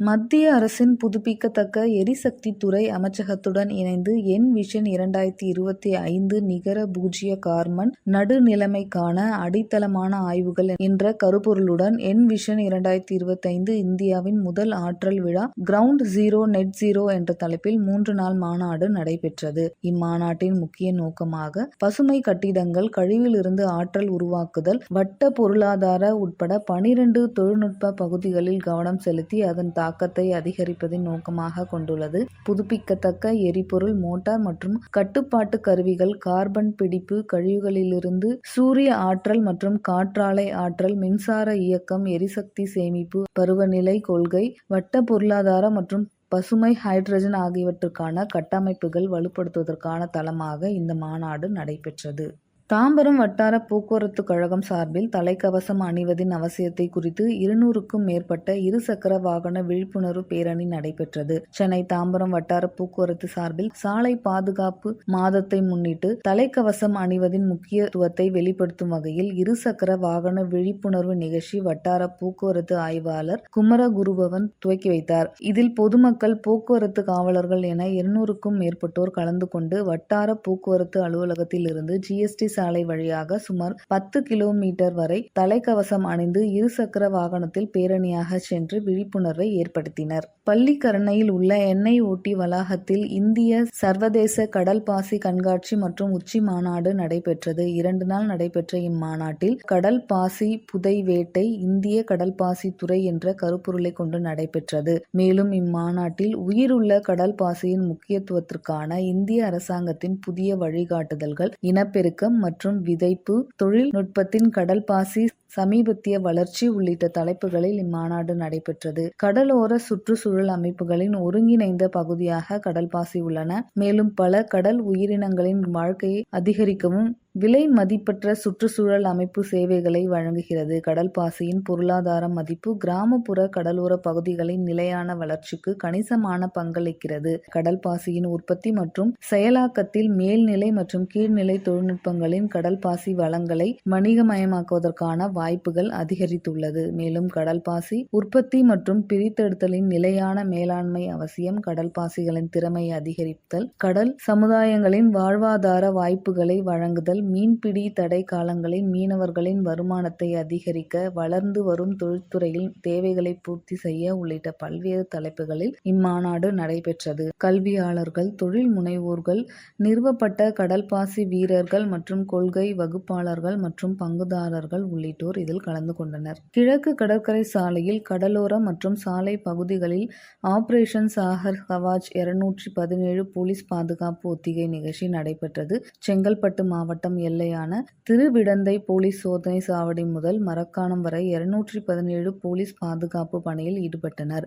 மத்திய அரசின் புதுப்பிக்கத்தக்க எரிசக்தி துறை அமைச்சகத்துடன் இணைந்து என் விஷன் 2025 நிகர பூஜ்ஜிய கார்பன் நடுநிலைமைக்கான அடித்தளமான ஆய்வுகள் என்ற கருப்பொருளுடன் என் விஷன் 2025 இந்தியாவின் முதல் ஆற்றல் விழா கிரவுண்ட் ஜீரோ நெட் ஜீரோ என்ற தலைப்பில் 3 நாள் மாநாடு நடைபெற்றது. இம்மாநாட்டின் முக்கிய நோக்கமாக பசுமை கட்டிடங்கள், கழிவிலிருந்து ஆற்றல் உருவாக்குதல், வட்ட பொருளாதார உட்பட 12 தொழில்நுட்ப பகுதிகளில் கவனம் செலுத்தி அதன் தாக்கத்தை அதிகரிப்பதின் நோக்கமாக கொண்டுள்ளது. புதுப்பிக்கத்தக்க எரிபொருள், மோட்டார் மற்றும் கட்டுப்பாட்டு கருவிகள், கார்பன் பிடிப்பு, கழிவுகளிலிருந்து சூரிய ஆற்றல் மற்றும் காற்றாலை ஆற்றல், மின்சார இயக்கம், எரிசக்தி சேமிப்பு, பருவநிலை கொள்கை, வட்ட பொருளாதார மற்றும் பசுமை ஹைட்ரஜன் ஆகியவற்றுக்கான கட்டமைப்புகள் வலுப்படுத்துவதற்கான தளமாக இந்த மாநாடு நடைபெற்றது. தாம்பரம் வட்டார போக்குவரத்து கழகம் சார்பில் தலைக்கவசம் அணிவதின் அவசியத்தை குறித்து 200க்கும் மேற்பட்ட இருசக்கர வாகன விழிப்புணர்வு பேரணி நடைபெற்றது. சென்னை தாம்பரம் வட்டார போக்குவரத்து சார்பில் சாலை பாதுகாப்பு மாதத்தை முன்னிட்டு தலைக்கவசம் அணிவதின் முக்கியத்துவத்தை வெளிப்படுத்தும் வகையில் இருசக்கர வாகன விழிப்புணர்வு நிகழ்ச்சி வட்டார போக்குவரத்து ஆய்வாளர் குமரகுருபவன் துவக்கி வைத்தார். இதில் பொதுமக்கள், போக்குவரத்து காவலர்கள் என 200க்கும் மேற்பட்டோர் கலந்து கொண்டு வட்டார போக்குவரத்து அலுவலகத்தில் இருந்து GST சாலை வழியாக சுமார் 10 கிலோமீட்டர் வரை தலைக்கவசம் அணிந்து இருசக்கர வாகனத்தில் பேரணியாக சென்று விழிப்புணர்வை ஏற்படுத்தினர். பள்ளிக்கரணையில் உள்ள NIOT வளாகத்தில் இந்திய சர்வதேச கடல் பாசி கண்காட்சி மற்றும் உச்சி மாநாடு நடைபெற்றது. 2 நாள் நடைபெற்ற இம்மாநாட்டில் கடல் பாசி புதை வேட்டை இந்திய கடல் பாசி துறை என்ற கருப்பொருளை கொண்டு நடைபெற்றது. மேலும் இம்மாநாட்டில் உயிருள்ள கடல் பாசியின் முக்கியத்துவத்திற்கான இந்திய அரசாங்கத்தின் புதிய வழிகாட்டுதல்கள், இனப்பெருக்கம் மற்றும் விதைப்பு, தொழில்நுட்பத்தின் கடல் பாசி சமீபத்திய வளர்ச்சி உள்ளிட்ட தலைப்புகளில் இம்மாநாடு நடைபெற்றது. கடலோர சுற்றுச்சூழல் அமைப்புகளின் ஒருங்கிணைந்த பகுதியாக கடல் பாசி உள்ளன. மேலும் பல கடல் உயிரினங்களின் வாழ்க்கையை அதிகரிக்கவும் விலை மதிப்பற்ற சுற்றுச்சூழல் அமைப்பு சேவைகளை வழங்குகிறது. கடல் பாசியின் பொருளாதார மதிப்பு கிராமப்புற கடலோர பகுதிகளின் நிலையான வளர்ச்சிக்கு கணிசமான பங்களிக்கிறது. கடல் பாசியின் உற்பத்தி மற்றும் செயலாக்கத்தில் மேல்நிலை மற்றும் கீழ்நிலை தொழில்நுட்பங்களின் கடல் பாசி வளங்களை வணிகமயமாக்குவதற்கான வாய்ப்புகள் அதிகரித்துள்ளது. மேலும் கடல் பாசி உற்பத்தி மற்றும் பிரித்தெடுத்தலின் நிலையான மேலாண்மை அவசியம். கடல் பாசிகளின் திறமையை அதிகரித்தல், கடல் சமுதாயங்களின் வாழ்வாதார வாய்ப்புகளை வழங்குதல், மீன்பிடி தடை காலங்களில் மீனவர்களின் வருமானத்தை அதிகரிக்க, வளர்ந்து வரும் தொழில்துறையில் தேவைகளை பூர்த்தி செய்ய உள்ளிட்ட பல்வேறு தலைப்புகளில் இம்மாநாடு நடைபெற்றது. கல்வியாளர்கள், தொழில் முனைவோர்கள், நிறுவப்பட்ட கடல் பாசி வீரர்கள் மற்றும் கொள்கை வகுப்பாளர்கள் மற்றும் பங்குதாரர்கள் உள்ளிட்டோர் இதில் கலந்து கொண்டனர். கிழக்கு கடற்கரை சாலையில் கடலோர மற்றும் சாலை பகுதிகளில் ஆபரேஷன் சாகர் கவாச் 217 போலீஸ் பாதுகாப்பு ஒத்திகை நிகழ்ச்சி நடைபெற்றது. செங்கல்பட்டு மாவட்டம் எல்லையான திருவிடந்தை போலீஸ் சோதனை சாவடி முதல் மரக்காணம் வரை 217 போலீஸ் பாதுகாப்பு பணியில் ஈடுபட்டனர்.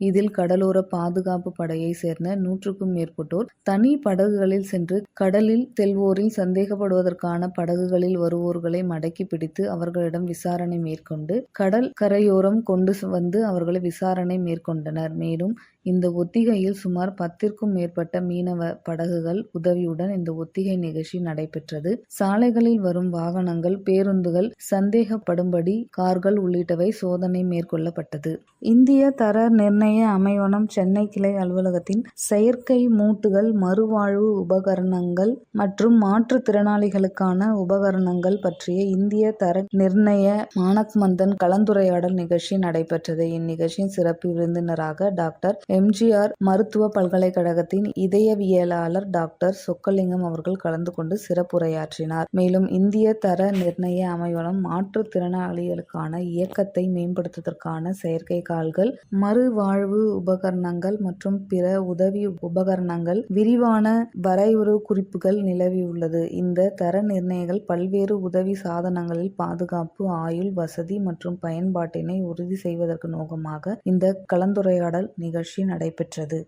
இதில் கடலோர பாதுகாப்பு படையை சேர்ந்த 100க்கும் மேற்பட்டோர் தனி படகுகளில் சென்று கடலில் செல்வோரில் சந்தேகப்படுவதற்கான படகுகளில் வருவோர்களை மடக்கி பிடித்து அவர்களிடம் விசாரணை மேற்கொண்டு கடல் கரையோரம் கொண்டு வந்து அவர்களை விசாரணை மேற்கொண்டனர். மேலும் இந்த ஒத்திகையில் சுமார் 10க்கும் மேற்பட்ட மீனவ படகுகள் உதவியுடன் இந்த ஒத்திகை நிகழ்ச்சி நடைபெற்றது. சாலைகளில் வரும் வாகனங்கள், பேருந்துகள், சந்தேகப்படும்படி கார்கள் உள்ளிட்டவை சோதனை மேற்கொள்ளப்பட்டது. இந்திய தர நிர்ணய அமைவனம் சென்னை கிளை அலுவலகத்தின் செயற்கை மூட்டுகள், மறுவாழ்வு உபகரணங்கள் மற்றும் மாற்றுத்திறனாளிகளுக்கான உபகரணங்கள் பற்றிய இந்திய தர நிர்ணய மானக்மந்தன் கலந்துரையாடல் நிகழ்ச்சி நடைபெற்றது. இந்நிகழ்ச்சியின் சிறப்பு விருந்தினராக டாக்டர் MGR மருத்துவ பல்கலைக்கழகத்தின் இதயவியலாளர் டாக்டர் சொக்கலிங்கம் அவர்கள் கலந்து கொண்டு சிறப்புரையாற்றினார். மேலும் இந்திய தர நிர்ணய அமைவனம் மாற்றுத்திறனாளிகளுக்கான இயக்கத்தை மேம்படுத்துவதற்கான செயற்கை கால்கள், மறுவாழ்வு உபகரணங்கள் மற்றும் பிற உதவி உபகரணங்கள் விரிவான வரைவுறு குறிப்புகள் நிலவியுள்ளது. இந்த தர நிர்ணயங்கள் பல்வேறு உதவி சாதனங்களில் பாதுகாப்பு, ஆயுள், வசதி மற்றும் பயன்பாட்டினை உறுதி செய்வதற்கு நோக்கமாக இந்த கலந்துரையாடல் நிகழ்ச்சி நடைபெற்றது.